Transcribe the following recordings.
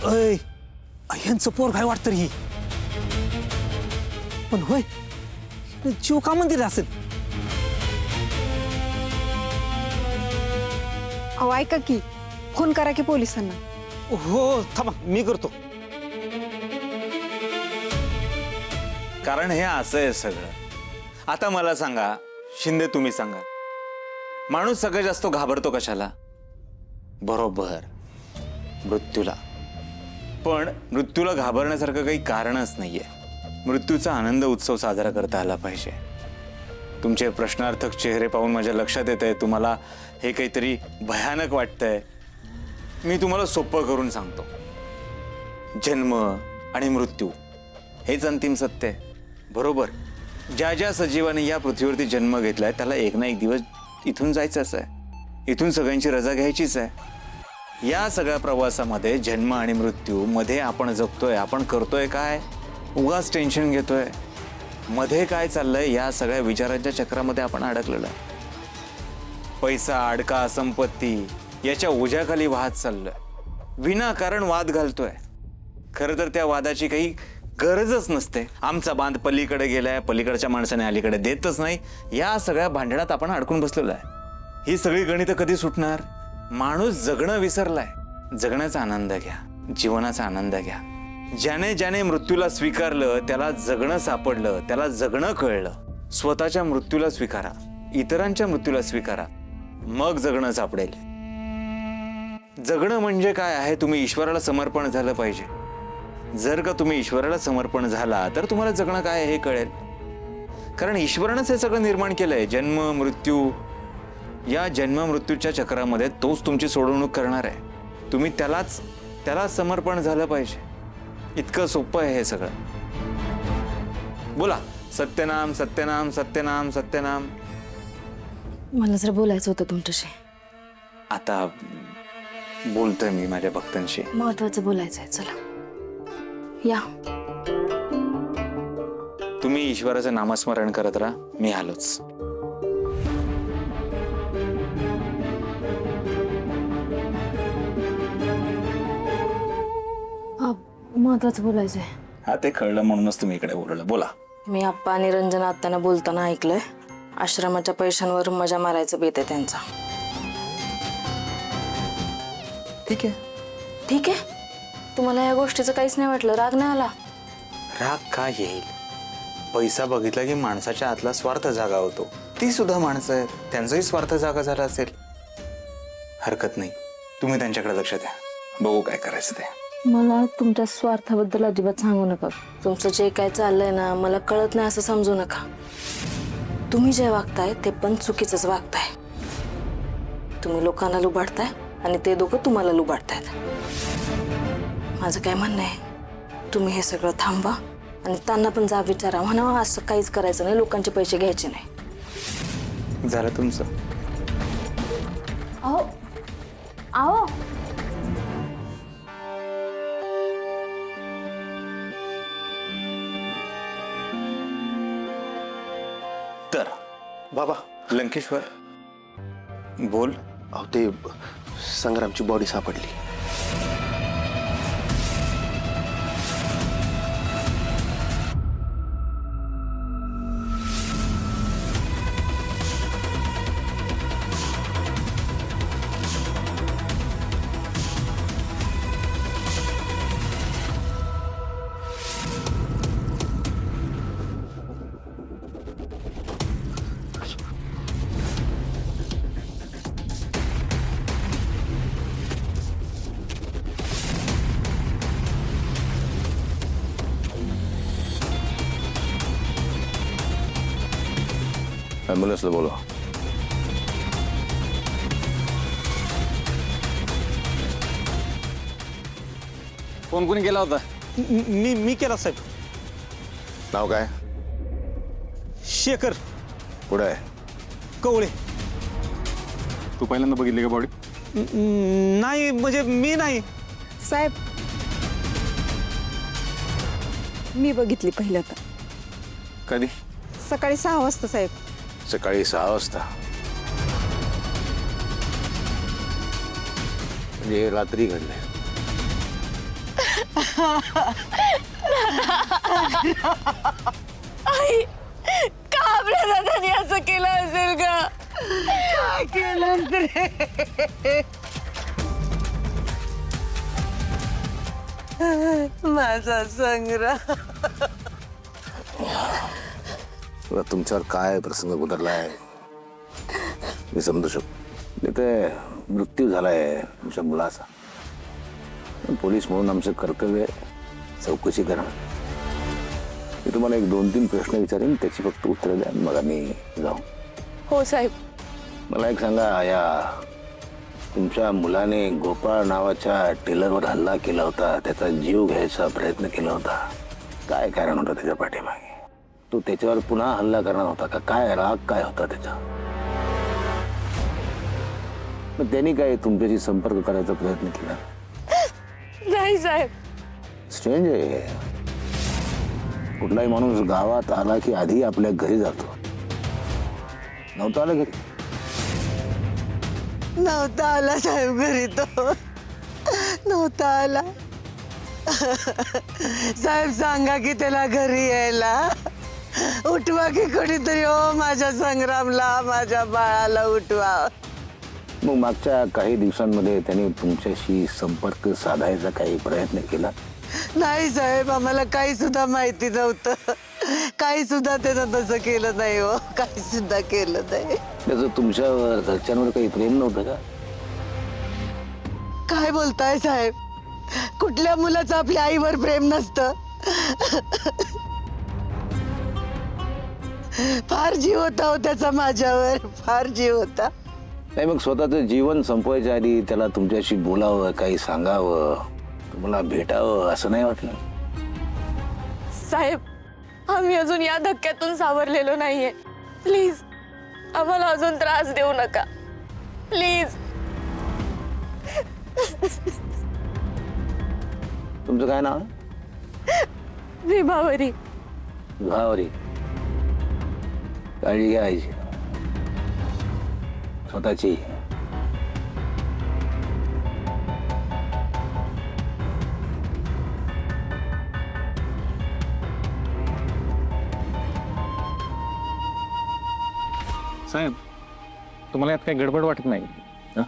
अय यांचं पोर काय वाटतं रे ही पण होय जीव का मंदिर असेल अहो ऐका की फोन करा की पोलिसांना हो थांबा मी करतो कारण हे असं आहे सगळं आता मला सांगा शिंदे तुम्ही सांगा माणूस सगळ्यात जास्त घाबरतो कशाला बरोबर मृत्यूला पण मृत्यूला घाबरण्यासारखं काही कारणच नाहीये मृत्यूचा आनंद उत्सव साजरा करता आला पाहिजे तुमचे प्रश्नार्थक चेहरे पाहून माझ्या लक्षात येतंय तुम्हाला हे काहीतरी भयानक वाटतंय मी तुम्हाला सोपं करून सांगतो जन्म आणि मृत्यू हेच अंतिम सत्य आहे बरोबर ज्या ज्या सजीवाने या पृथ्वीवरती जन्म घेतलाय त्याला एक ना एक दिवस इथून जायचंच आहे इथून सगळ्यांची रजा घ्यायचीच आहे या सगळ्या प्रवासामध्ये जन्म आणि मृत्यू मध्ये आपण जगतोय आपण करतोय काय उगाच टेन्शन घेतोय मध्ये काय चाललंय या सगळ्या विचारांच्या चक्रामध्ये आपण अडकलेलो आहे पैसा अडका संपत्ती याच्या ओझ्याखाली वाहत चाललोय विनाकारण वाद घालतोय खरं तर त्या वादाची काही गरजच नसते आमचा बांध पलीकडे गेलाय पलीकडच्या माणसाने अलीकडे देतच नाही या सगळ्या भांडणात आपण अडकून बसलेलो आहे ही सगळी गणितं कधी सुटणार माणूस जगणं विसरलाय जगण्याचा आनंद घ्या जीवनाचा आनंद घ्या ज्याने ज्याने मृत्यूला स्वीकारलं त्याला जगणं सापडलं त्याला जगणं कळलं स्वतःच्या मृत्यूला स्वीकारा इतरांच्या मृत्यूला स्वीकारा मग जगणं सापडेल जगणं म्हणजे काय आहे तुम्ही ईश्वराला समर्पण झालं पाहिजे जर का तुम्ही ईश्वराला समर्पण झाला तर तुम्हाला जगणं काय आहे हे कळेल कारण ईश्वरानंच हे सगळं निर्माण केलंय जन्म मृत्यू या जन्म मृत्यूच्या चक्रामध्ये तोच तुमची सोडवणूक करणार आहे तुम्ही त्याला समर्पण झालं पाहिजे इतकं सोपं आहे हे सगळं बोला सत्यनाम सत्यनाम सत्यनाम सत्यनाम मला जरा बोलायचं होतं तुमच्याशी आता बोलतोय मी माझ्या भक्तांशी महत्वाचं बोलायचं आहे चला या तुम्ही ईश्वराचं नामस्मरण करत राहा मी आलोच महत्वाचं बोलायचं आहे हा ते कळलं म्हणूनच तुम्ही इकडे बोलवलं बोला मी आप्पा आणि रंजना आत्यानं बोलताना ऐकलंय आश्रमाच्या पैशांवर मजा मारायचं बेत आहे त्यांचा ठीक आहे ठीक आहे तुम्हाला या गोष्टीचं काहीच नाही वाटलं राग नाही आला राग का येईल पैसा बघितला की माणसाच्या आतला स्वार्थ जागा होतो ती सुद्धा माणसं आहेत त्यांचाही स्वार्थ जागा झाला असेल हरकत नाही तुम्ही त्यांच्याकडे लक्ष द्या बघू काय करायचं ते मला तुमच्या स्वार्थाबद्दल अजिबात सांगू नका तुमचं जे काय चाललंय ना मला कळत नाही असं समजू नका तुम्ही जे वागताय ते पण चुकीचंच वागताय तुम्ही लोकांना लुबाडताय आणि ते दोघं तुम्हाला लुबाडतायत माझं काय म्हणणं आहे तुम्ही हे सगळं थांबवा आणि त्यांना पण जा विचारा म्हणा असं काहीच करायचं नाही लोकांचे पैसे घ्यायचे नाही झालं तुमचं अहो अहो तर बाबा लंकेश्वर बोल अहो ते संग्रामची बॉडी सापडली ॲम्ब्युलन्सला बोलवा फोन कोणी केला होता मी केला साहेब नाव काय शेखर पुढे आहे कवळे तू पहिल्यांदा बघितली का बॉडी नाही म्हणजे मी नाही साहेब मी बघितली पहिल्यांदा कधी सकाळी 6 वाजता साहेब सकाळी 6 वाजता म्हणजे रात्री घडलंय आई का आपल्या दादाने असं केलं असेल का? काय केलं रे? माझा संग्राम. तुला तुमच्यावर काय प्रसंग गुदरलाय मी समजू शकतो. ते मृत्यू झालाय तुमच्या मुलाचा. पण पोलीस म्हणून आमचं कर्तव्य आहे चौकशी करणं. मी तुम्हाला 1-2-3 प्रश्न विचारेन, त्याची फक्त उत्तर द्या, मग आम्ही जाऊ. हो साहेब. मला एक सांगा, या तुमच्या मुलाने गोपाळ नावाच्या टेलरवर हल्ला केला होता, त्याचा जीव घ्यायचा प्रयत्न केला होता. काय कारण होतं त्याच्या पाठीमागे? तो त्याच्यावर पुन्हा हल्ला करणार होता का? काय राग काय होता त्याचा? मग त्यांनी काय तुमच्याशी संपर्क करायचा प्रयत्न केला? नाही साहेब. स्ट्रेंज आहे. कुठलाही माणूस गावात आला की आधी आपल्या घरी जातो. नव्हता आला घरी? नव्हता आला साहेब घरी, तो नव्हता आला. साहेब सांगा की त्याला घरी यायला. उठवा की कोणीतरी. हो माझ्या संग्रामला, माझ्या बाळाला उठवा. मग मागच्या काही दिवसांमध्ये त्यांनी तुमच्याशी संपर्क साधायचा काही प्रयत्न केला? नाही साहेब, आम्हाला काही सुद्धा माहिती नव्हतं. काही सुद्धा त्यानं तसं केलं नाही. हो काही सुद्धा केलं नाही. त्याचं तुमच्यावर घरच्यांवर काही प्रेम नव्हतं का? काय बोलताय साहेब? कुठल्या मुलाचं आपल्या आईवर प्रेम नसतं? फार जीव होता हो त्याचा माझ्यावर, फार जीव होता. नाही, मग स्वतःचं जीवन संपवायच्या आधी त्याला तुमच्याशी बोलावं, काही सांगावं, तुम्हाला भेटावं असं नाही वाटलं? साहेब, आम्ही अजून या धक्क्यातून सावरलेलो नाहीये. प्लीज आम्हाला अजून त्रास देऊ नका, प्लीज. तुमचं काय नाव? विभावरी. विभावरी. काळजी घ्या आईची, स्वतःची. साहेब, तुम्हाला यात काही गडबड वाटत नाही? हं?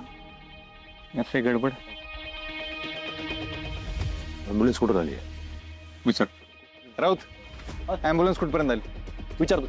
यात काही गडबड? ॲम्ब्युलन्स कुठं आली? विचार. राऊत, ॲम्ब्युलन्स कुठपर्यंत आली? विचारतो.